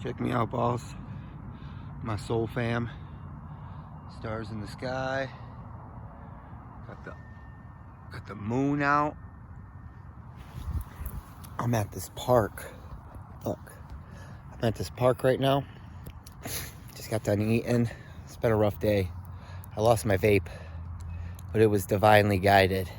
Check me out, boss. My soul fam. Stars in the sky. Got the moon out. I'm at this park. Look. I'm at this park right now. Just got done eating. It's been a rough day. I lost my vape, but it was divinely guided.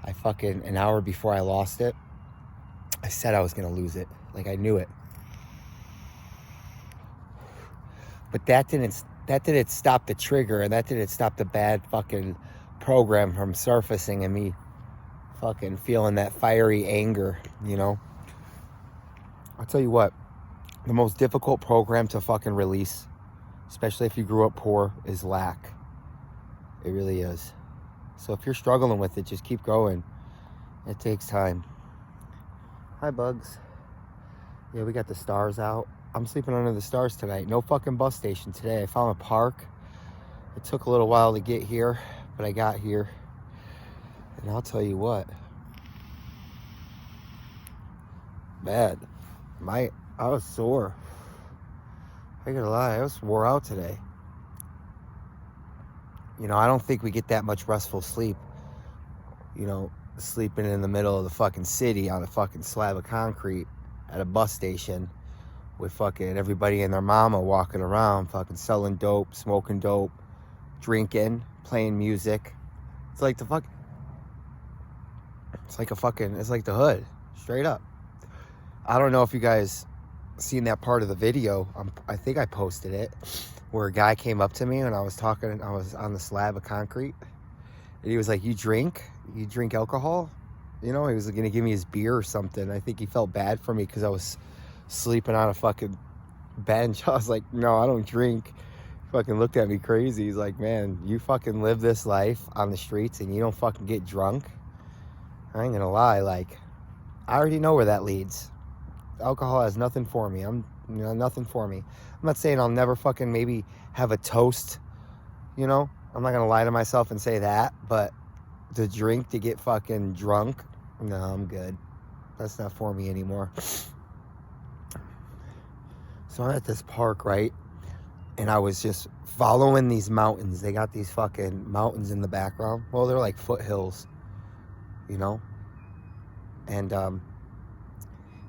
An hour before I lost it, I said I was gonna lose it. Like, I knew it. But that didn't stop the trigger, and that didn't stop the bad fucking program from surfacing and me fucking feeling that fiery anger, you know? I'll tell you what, the most difficult program to fucking release, especially if you grew up poor, is lack. It really is. So if you're struggling with it, just keep going. It takes time. Hi, bugs. Yeah, we got the stars out. I'm sleeping under the stars tonight. No fucking bus station today. I found a park. It took a little while to get here, but I got here. And I'll tell you what. Man, I was sore. I ain't gonna lie, I was wore out today. You know, I don't think we get that much restful sleep. You know, sleeping in the middle of the fucking city on a fucking slab of concrete at a bus station with fucking everybody and their mama walking around, fucking selling dope, smoking dope, drinking, playing music. It's like the hood, straight up. I don't know if you guys seen that part of the video. I think I posted it, where a guy came up to me when I was on the slab of concrete. And he was like, you drink alcohol? You know, he was gonna give me his beer or something. I think he felt bad for me because I was sleeping on a fucking bench. I was like, no, I don't drink. He fucking looked at me crazy. He's like, man, you fucking live this life on the streets and you don't fucking get drunk? I ain't gonna lie, like, I already know where that leads. Alcohol has nothing for me. Nothing for me. I'm not saying I'll never fucking maybe have a toast, you know? I'm not gonna lie to myself and say that, but to drink to get fucking drunk, no, I'm good. That's not for me anymore. So I'm at this park, right? And I was just following these mountains. They got these fucking mountains in the background. Well, they're like foothills, you know? And,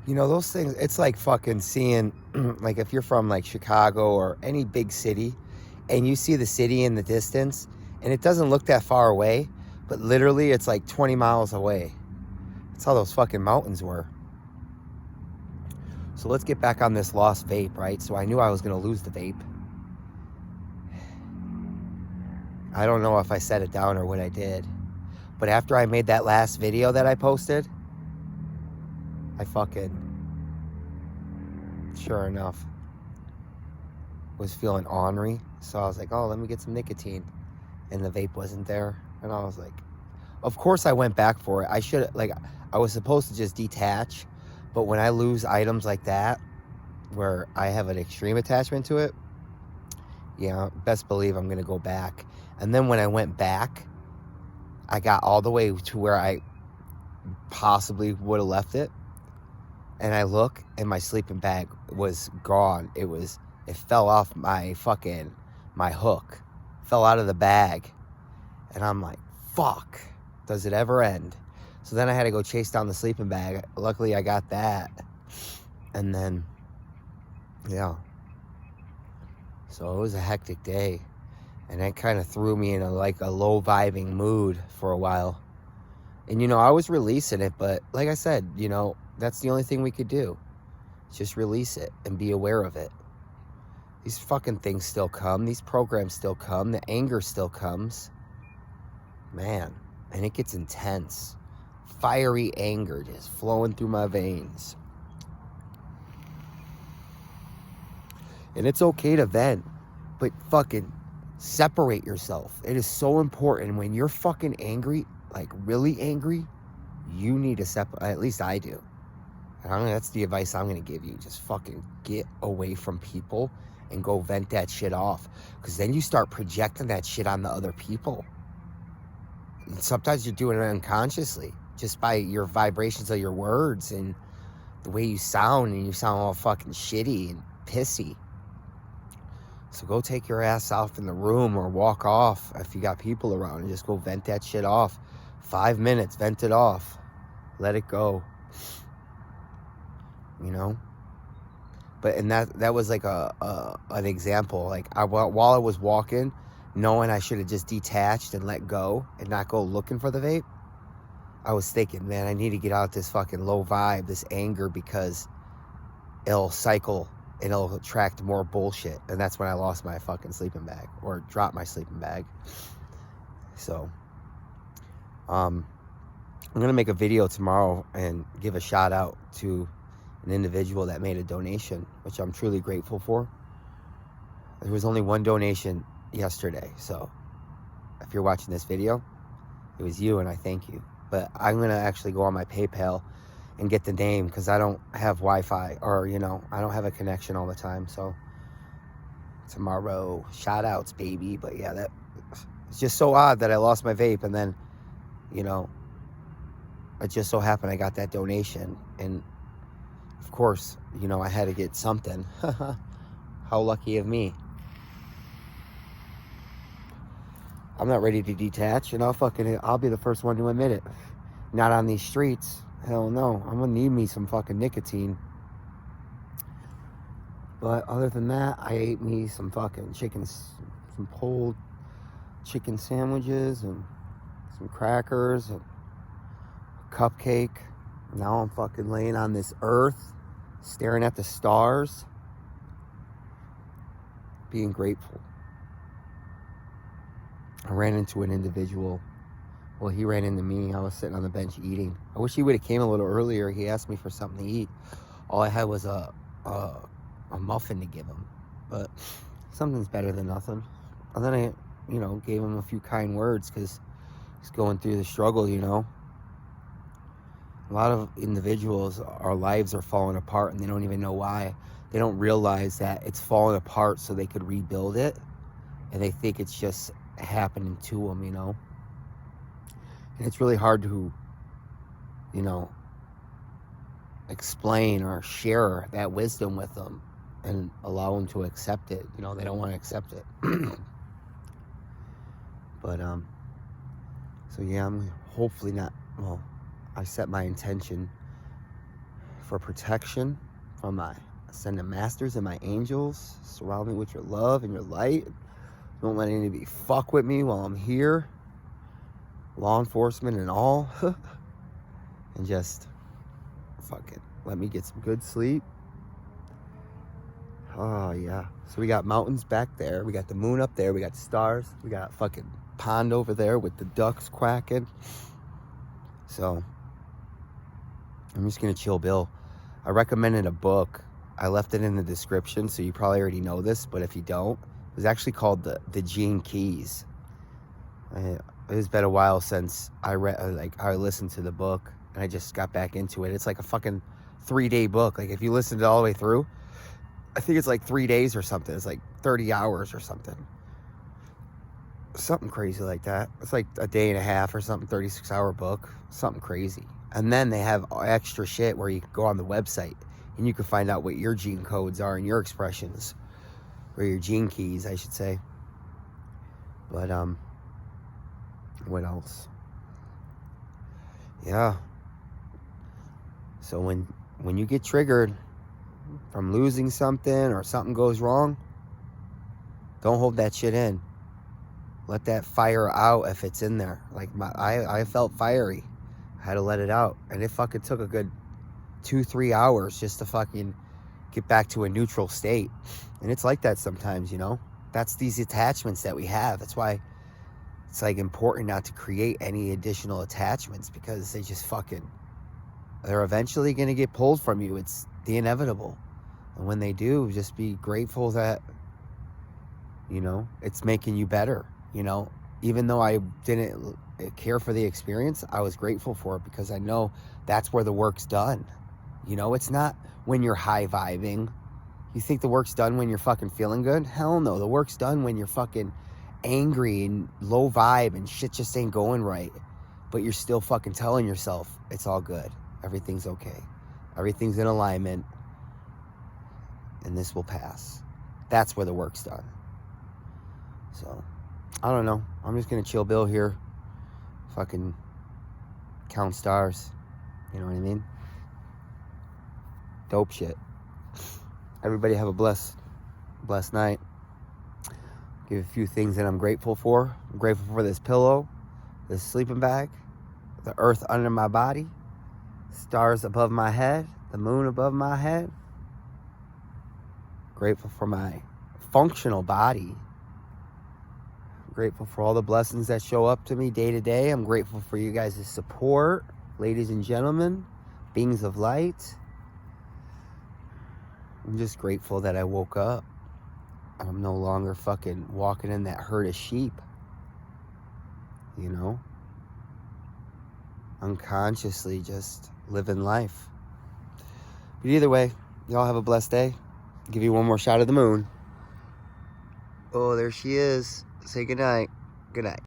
you know, those things, it's like fucking seeing, like if you're from like Chicago or any big city and you see the city in the distance and it doesn't look that far away, but literally it's like 20 miles away. That's how those fucking mountains were. So let's get back on this lost vape, right? So I knew I was going to lose the vape. I don't know if I set it down or what I did. But after I made that last video that I posted, I fucking, sure enough, was feeling ornery. So I was like, oh, let me get some nicotine. And the vape wasn't there. And I was like, of course I went back for it. I was supposed to just detach. But when I lose items like that, where I have an extreme attachment to it, yeah, best believe I'm going to go back. And then when I went back, I got all the way to where I possibly would have left it. And I look, and my sleeping bag was gone. It fell off my hook. Fell out of the bag. And I'm like, fuck, does it ever end? So then I had to go chase down the sleeping bag. Luckily, I got that. And then, yeah. So it was a hectic day. And that kind of threw me in a low vibing mood for a while. And, you know, I was releasing it, but like I said, you know, that's the only thing we could do. Just release it and be aware of it. These fucking things still come. These programs still come. The anger still comes. Man, and it gets intense. Fiery anger just flowing through my veins. And it's okay to vent, but fucking separate yourself. It is so important when you're fucking angry, like really angry, you need to separate. At least I do. I don't know, that's the advice I'm going to give you. Just fucking get away from people and go vent that shit off. Because then you start projecting that shit on the other people. And sometimes you're doing it unconsciously, just by your vibrations of your words and the way you sound, and you sound all fucking shitty and pissy. So go take your ass off in the room or walk off if you got people around, and just go vent that shit off. 5 minutes, vent it off. Let it go. You know? But, and that was like an example. Like, while I was walking, knowing I should have just detached and let go and not go looking for the vape, I was thinking, man, I need to get out this fucking low vibe, this anger, because it'll cycle and it'll attract more bullshit. And that's when I lost my fucking sleeping bag, or dropped my sleeping bag. So, I'm going to make a video tomorrow and give a shout out to an individual that made a donation, which I'm truly grateful for. There was only one donation yesterday, so if you're watching this video, it was you, and I thank you. But I'm going to actually go on my PayPal and get the name, because I don't have Wi-Fi, or, you know, I don't have a connection all the time. So tomorrow, shout outs, baby. But yeah, it's just so odd that I lost my vape, and then, you know, it just so happened I got that donation, and of course, you know, I had to get something. How lucky of me. I'm not ready to detach, and I'll be the first one to admit it. Not on these streets. Hell no. I'm gonna need me some fucking nicotine. But other than that, I ate me some fucking some pulled chicken sandwiches and some crackers and a cupcake. Now I'm fucking laying on this earth, staring at the stars, being grateful. I ran into an individual. Well, he ran into me. I was sitting on the bench eating. I wish he would have came a little earlier. He asked me for something to eat. All I had was a muffin to give him. But something's better than nothing. And then I, you know, gave him a few kind words, because he's going through the struggle, you know. A lot of individuals, our lives are falling apart, and they don't even know why. They don't realize that it's falling apart so they could rebuild it. And they think it's just happening to them, you know. And it's really hard to, you know, explain or share that wisdom with them and allow them to accept it. You know, they don't want to accept it. But, so yeah, I'm hopefully not, well, I set my intention for protection from my ascended masters and my angels. Surround me with your love and your light. Don't let anybody fuck with me while I'm here. Law enforcement and all. And just fucking let me get some good sleep. Oh yeah. So we got mountains back there. We got the moon up there. We got stars. We got a fucking pond over there with the ducks quacking. So I'm just gonna chill, Bill. I recommended a book. I left it in the description, so you probably already know this, but if you don't, it was actually called the Gene Keys. It's been a while since I listened to the book, and I just got back into it. It's like a fucking 3-day book. Like, if you listen to it all the way through, I think it's like 3 days or something. It's like 30 hours or something. Something crazy like that. It's like a day and a half or something, 36-hour book. Something crazy. And then they have extra shit where you can go on the website and you can find out what your gene codes are and your expressions, or your gene keys, I should say. But, what else? Yeah. So when you get triggered from losing something, or something goes wrong, don't hold that shit in. Let that fire out if it's in there. Like, I felt fiery. I had to let it out. And it fucking took a good 2-3 hours just to fucking get back to a neutral state. And it's like that sometimes, you know. That's these attachments that we have. That's why it's like important not to create any additional attachments, because they just they're eventually going to get pulled from you. It's the inevitable. And when they do, just be grateful that, you know, it's making you better. You know, even though I didn't care for the experience, I was grateful for it, because I know that's where the work's done. You know, it's not when you're high vibing. You think the work's done when you're fucking feeling good? Hell no. The work's done when you're fucking angry and low vibe and shit just ain't going right. But you're still fucking telling yourself it's all good. Everything's okay. Everything's in alignment. And this will pass. That's where the work's done. So, I don't know. I'm just going to chill Bill here. Fucking count stars. You know what I mean? Dope shit. Everybody have a blessed night. Give a few things that I'm grateful for. I'm grateful for this pillow, this sleeping bag, the earth under my body, stars above my head, the moon above my head. Grateful for my functional body. I'm grateful for all the blessings that show up to me day to day. I'm grateful for you guys' support, ladies and gentlemen, beings of light. I'm just grateful that I woke up. I'm no longer fucking walking in that herd of sheep. You know? Unconsciously just living life. But either way, y'all have a blessed day. I'll give you one more shot of the moon. Oh, there she is. Say goodnight. Good night.